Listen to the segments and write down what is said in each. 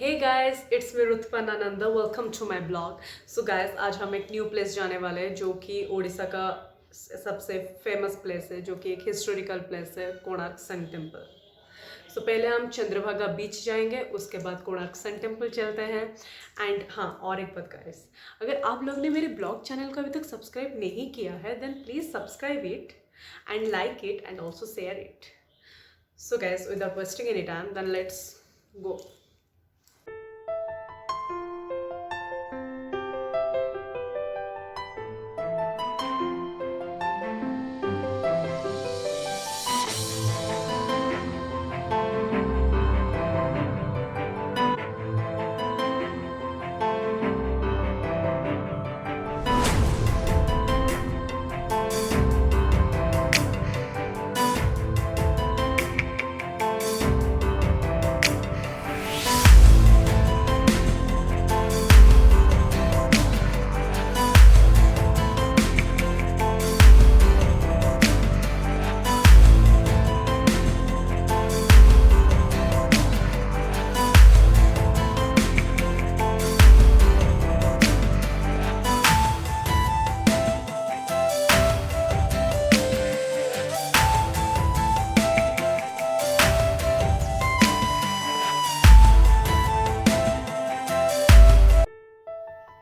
Hey guys, it's me Rutpan Ananda. Welcome to my blog. So guys, आज हम एक new place जाने वाले हैं जो कि उड़ीसा का सबसे फेमस प्लेस है, जो कि एक हिस्टोरिकल प्लेस है, कोणार्क सन टेम्पल। सो पहले हम चंद्रभागा बीच जाएंगे, उसके बाद कोणार्क सन टेम्पल चलते हैं। एंड हाँ, और एक बात गाइस, अगर आप लोग ने मेरे ब्लॉग चैनल को अभी तक सब्सक्राइब नहीं किया है then please subscribe it and like it and also share it. So guys, without wasting any time then let's go.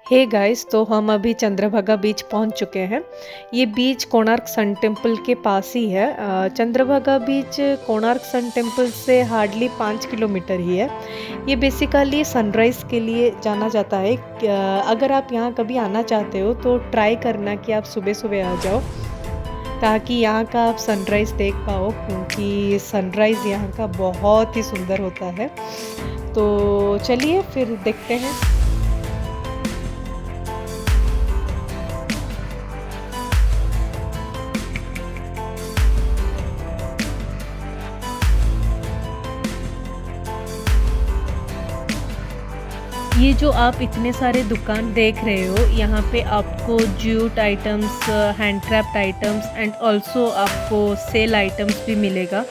Hey guys, तो हम अभी चंद्रभागा बीच पहुंच चुके हैं। ये बीच कोणार्क सन टेम्पल के पास ही है। चंद्रभागा बीच कोणार्क सन टेम्पल से हार्डली 5 किलोमीटर ही है। ये बेसिकली सनराइज़ के लिए जाना जाता है। अगर आप यहाँ कभी आना चाहते हो तो ट्राई करना कि आप सुबह सुबह आ जाओ, ताकि यहाँ का आप सनराइज़ देख पाओ, क्योंकि सनराइज़ यहाँ का बहुत ही सुंदर होता है। तो चलिए फिर देखते हैं। ये जो आप इतने सारे दुकान देख रहे हो, यहाँ पे आपको jute items, handcraft items and also आपको सेल आइटम्स भी मिलेगा।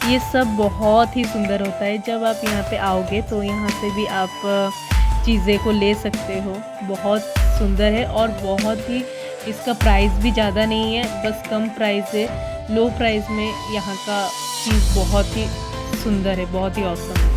ये सब बहुत ही सुंदर होता है। जब आप यहाँ पे आओगे तो यहाँ से भी आप चीज़ें को ले सकते हो। बहुत सुंदर है और बहुत ही इसका प्राइस भी ज़्यादा नहीं है, बस कम प्राइस है। लो प्राइस में यहाँ का चीज़ बहुत ही सुंदर है, बहुत ही औसम है।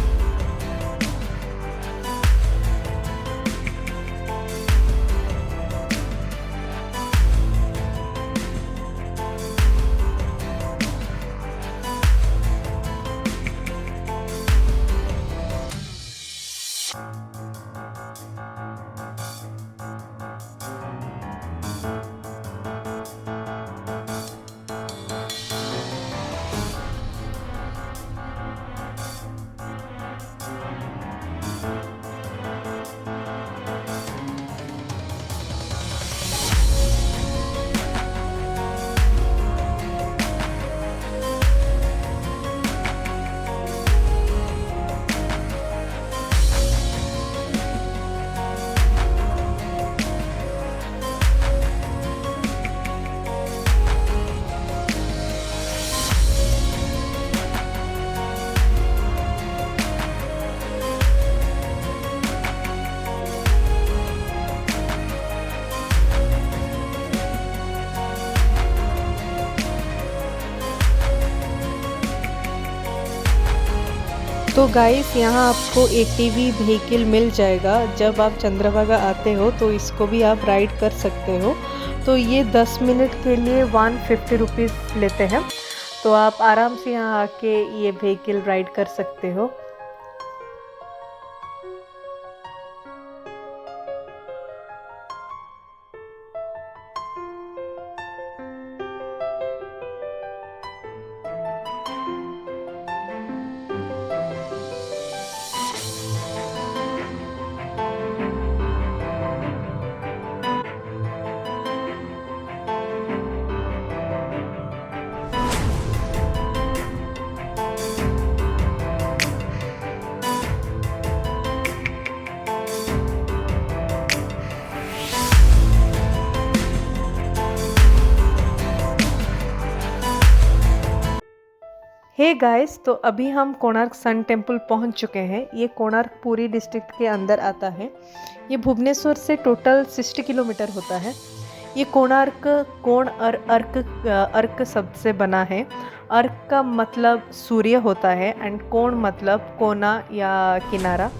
तो गाइस, यहाँ आपको एटीवी व्हीकल मिल जाएगा। जब आप चंद्रभागा आते हो तो इसको भी आप राइड कर सकते हो। तो ये 10 मिनट के लिए 150 रुपीज़ लेते हैं। तो आप आराम से यहाँ आके ये व्हीकल राइड कर सकते हो। हे गाइस, तो अभी हम कोणार्क सन टेम्पल पहुंच चुके हैं। ये कोणार्क पुरी डिस्ट्रिक्ट के अंदर आता है। ये भुवनेश्वर से टोटल 60 किलोमीटर होता है। ये कोणार्क कोण और अर्क शब्द से बना है। अर्क का मतलब सूर्य होता है एंड कोण मतलब कोना या किनारा।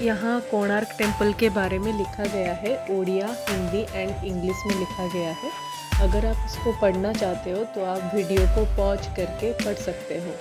यहाँ कोणार्क टेम्पल के बारे में लिखा गया है। ओडिया, हिंदी एंड इंग्लिश में लिखा गया है। अगर आप इसको पढ़ना चाहते हो तो आप वीडियो को पॉज करके पढ़ सकते हो।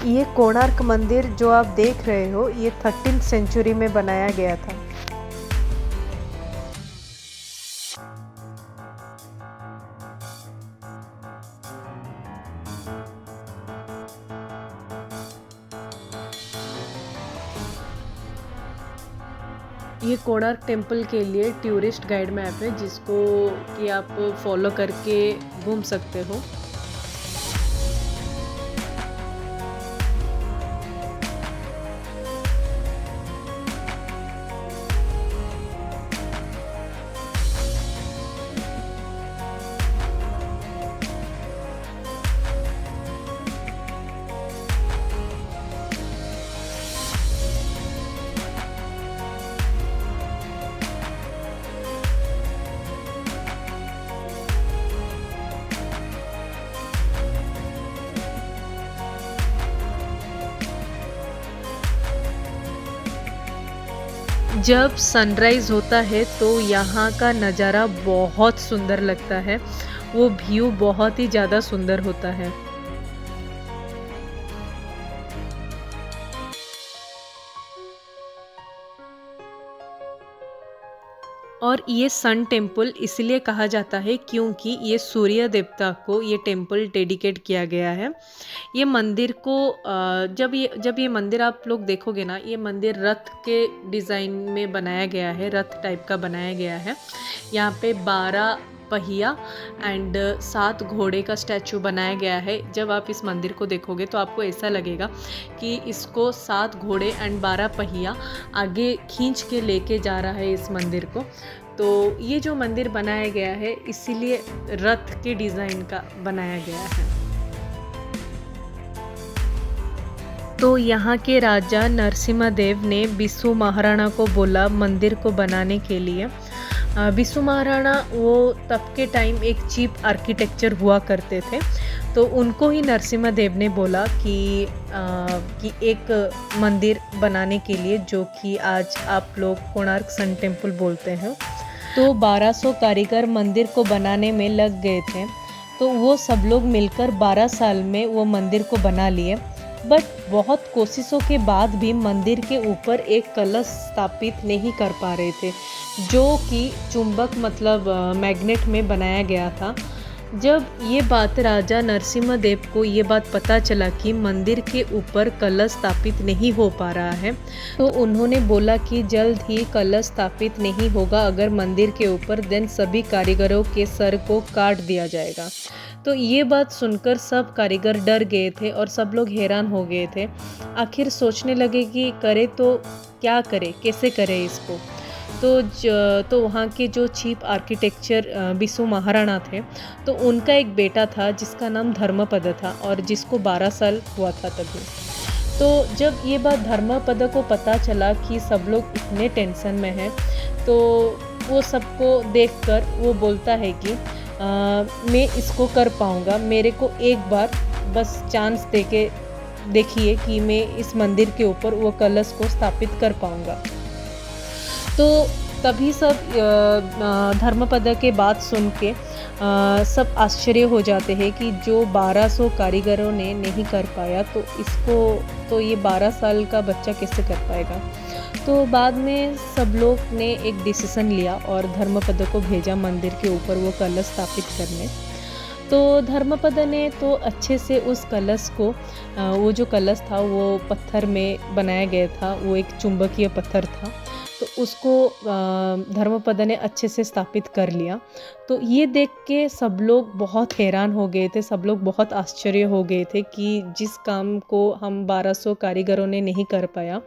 ये कोणार्क मंदिर जो आप देख रहे हो, ये 13th सेंचुरी में बनाया गया था। ये कोणार्क टेम्पल के लिए टूरिस्ट गाइड मैप है, जिसको कि आप फॉलो करके घूम सकते हो। जब सनराइज़ होता है तो यहाँ का नज़ारा बहुत सुंदर लगता है। वो व्यू बहुत ही ज़्यादा सुंदर होता है। और ये सन टेम्पल इसलिए कहा जाता है क्योंकि ये सूर्य देवता को ये टेम्पल डेडिकेट किया गया है। ये मंदिर को जब ये मंदिर आप लोग देखोगे ना, ये मंदिर रथ के डिज़ाइन में बनाया गया है, रथ टाइप का बनाया गया है। यहाँ पे 12 पहिया एंड 7 घोड़े का स्टैचू बनाया गया है। जब आप इस मंदिर को देखोगे तो आपको ऐसा लगेगा कि इसको 7 घोड़े एंड 12 पहिया आगे खींच के लेके जा रहा है इस मंदिर को। तो ये जो मंदिर बनाया गया है इसीलिए रथ के डिज़ाइन का बनाया गया है। तो यहाँ के राजा नरसिम्हा-देव ने बिस्सू महाराणा को बोला मंदिर को बनाने के लिए। बिस्सू महाराणा वो तब के टाइम एक चीप आर्किटेक्चर हुआ करते थे, तो उनको ही नरसिम्हा-देव ने बोला कि एक मंदिर बनाने के लिए, जो कि आज आप लोग कोणार्क सन टेम्पल बोलते हैं। तो 1200 कारीगर मंदिर को बनाने में लग गए थे। तो वो सब लोग मिलकर 12 साल में वो मंदिर को बना लिए। बट बहुत कोशिशों के बाद भी मंदिर के ऊपर एक कलश स्थापित नहीं कर पा रहे थे, जो कि चुंबक मतलब मैग्नेट में बनाया गया था। जब ये बात राजा नरसिम्हा-देव को ये बात पता चला कि मंदिर के ऊपर कलश स्थापित नहीं हो पा रहा है, तो उन्होंने बोला कि जल्द ही कलश स्थापित नहीं होगा अगर मंदिर के ऊपर, देन सभी कारीगरों के सर को काट दिया जाएगा। तो ये बात सुनकर सब कारीगर डर गए थे और सब लोग हैरान हो गए थे। आखिर सोचने लगे कि करे तो क्या करे, कैसे करे इसको। तो वहाँ के जो चीफ आर्किटेक्चर बिस्सू महाराणा थे, तो उनका एक बेटा था जिसका नाम धर्मपद था और जिसको 12 साल हुआ था तभी। तो जब ये बात धर्मपद को पता चला कि सब लोग इतने टेंशन में हैं, तो वो सबको देखकर वो बोलता है कि मैं इसको कर पाऊँगा, मेरे को एक बार बस चांस देके देखिए कि मैं इस मंदिर के ऊपर वो कलश को स्थापित कर पाऊँगा। तो तभी सब धर्मपद के बात सुन के सब आश्चर्य हो जाते हैं कि जो 1200 कारीगरों ने नहीं कर पाया तो इसको तो ये 12 साल का बच्चा कैसे कर पाएगा। तो बाद में सब लोग ने एक डिसीज़न लिया और धर्मपद को भेजा मंदिर के ऊपर वो कलश स्थापित करने। तो धर्मपद ने तो अच्छे से उस कलश को वो जो कलश था वो पत्थर में बनाया गया था, वो एक चुंबकीय पत्थर था, तो उसको धर्मपद ने अच्छे से स्थापित कर लिया। तो ये देख के सब लोग बहुत हैरान हो गए थे, सब लोग बहुत आश्चर्य हो गए थे कि जिस काम को हम 1200 कारीगरों ने नहीं कर पाया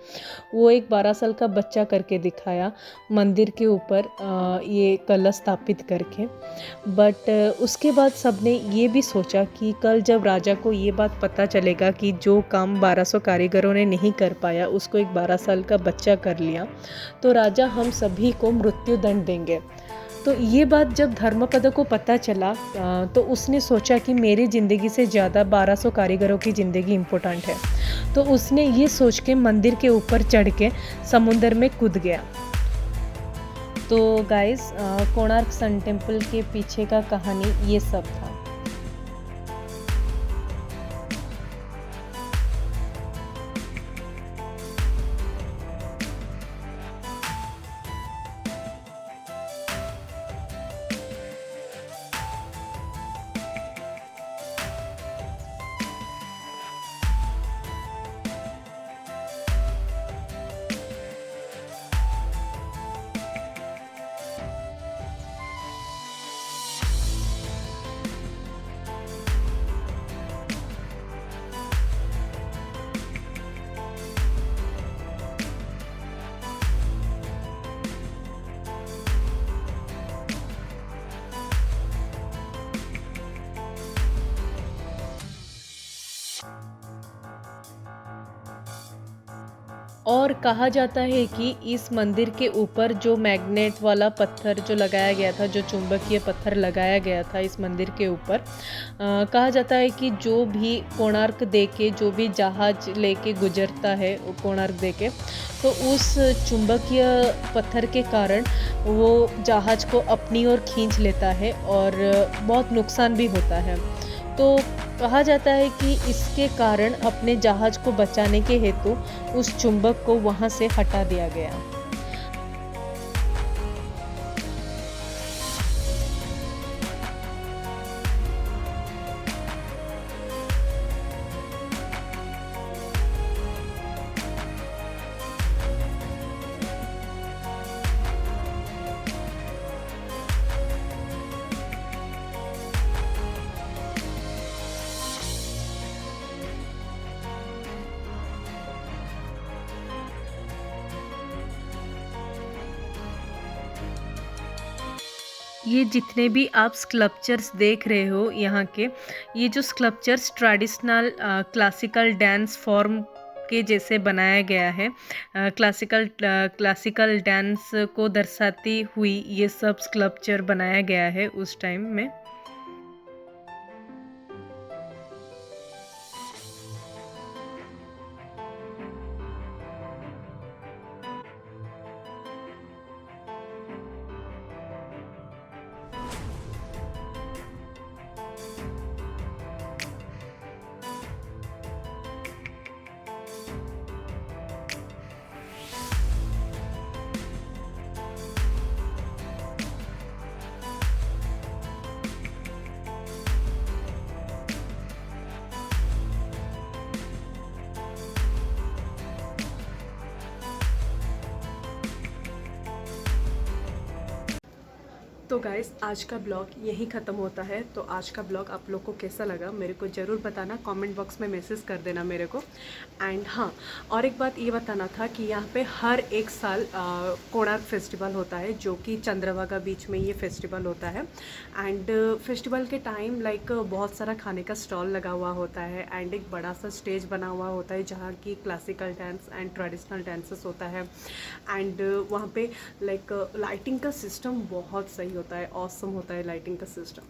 वो एक 12 साल का बच्चा करके दिखाया मंदिर के ऊपर ये कलश स्थापित करके। बट उसके बाद सबने ये भी सोचा कि कल जब राजा को ये बात पता चलेगा कि जो काम 1200 कारीगरों ने नहीं कर पाया उसको एक 12 साल का बच्चा कर लिया, तो राजा हम सभी को मृत्यु दंड देंगे। तो ये बात जब धर्मपद को पता चला तो उसने सोचा कि मेरी ज़िंदगी से ज़्यादा 1200 कारीगरों की ज़िंदगी इम्पोर्टेंट है। तो उसने ये सोच के मंदिर के ऊपर चढ़ के समुंदर में कूद गया। तो गाइस कोणार्क सन टेम्पल के पीछे का कहानी ये सब था। और कहा जाता है कि इस मंदिर के ऊपर जो मैग्नेट वाला पत्थर जो लगाया गया था, जो चुंबकीय पत्थर लगाया गया था इस मंदिर के ऊपर, कहा जाता है कि जो भी कोणार्क देके जो भी जहाज लेके गुजरता है कोणार्क देके, तो उस चुंबकीय पत्थर के कारण वो जहाज को अपनी ओर खींच लेता है और बहुत नुकसान भी होता है। तो कहा जाता है कि इसके कारण अपने जहाज को बचाने के हेतु उस चुंबक को वहां से हटा दिया गया। ये जितने भी आप स्कल्पचर्स देख रहे हो यहाँ के, ये जो sculptures traditional classical dance form के जैसे बनाया गया है। क्लासिकल डांस को दर्शाती हुई ये सब स्कल्पचर बनाया गया है उस टाइम में। तो गाइस आज का ब्लॉग यहीं ख़त्म होता है। तो आज का ब्लॉग आप लोग को कैसा लगा मेरे को ज़रूर बताना, कमेंट बॉक्स में मैसेज कर देना मेरे को। एंड हाँ, और एक बात ये बताना था कि यहाँ पे हर एक साल कोणार्क फेस्टिवल होता है, जो कि चंद्रभागा बीच में ये फेस्टिवल होता है। एंड फेस्टिवल के टाइम लाइक बहुत सारा खाने का स्टॉल लगा हुआ होता है एंड एक बड़ा सा स्टेज बना हुआ होता है जहाँ की classical dance and traditional dances होता है। एंड वहाँ पे लाइक लाइटिंग का सिस्टम बहुत सही होता है, ऑसम होता है लाइटिंग का सिस्टम।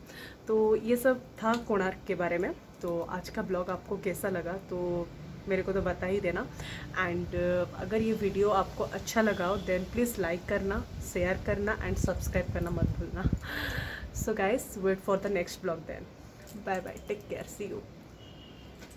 तो ये सब था कोणार्क के बारे में। तो आज का ब्लॉग आपको कैसा लगा तो मेरे को तो बता ही देना। एंड अगर ये वीडियो आपको अच्छा लगा हो देन प्लीज़ लाइक करना, शेयर करना एंड सब्सक्राइब करना मत भूलना। So guys wait for the next blog then. Bye bye, take care, see you.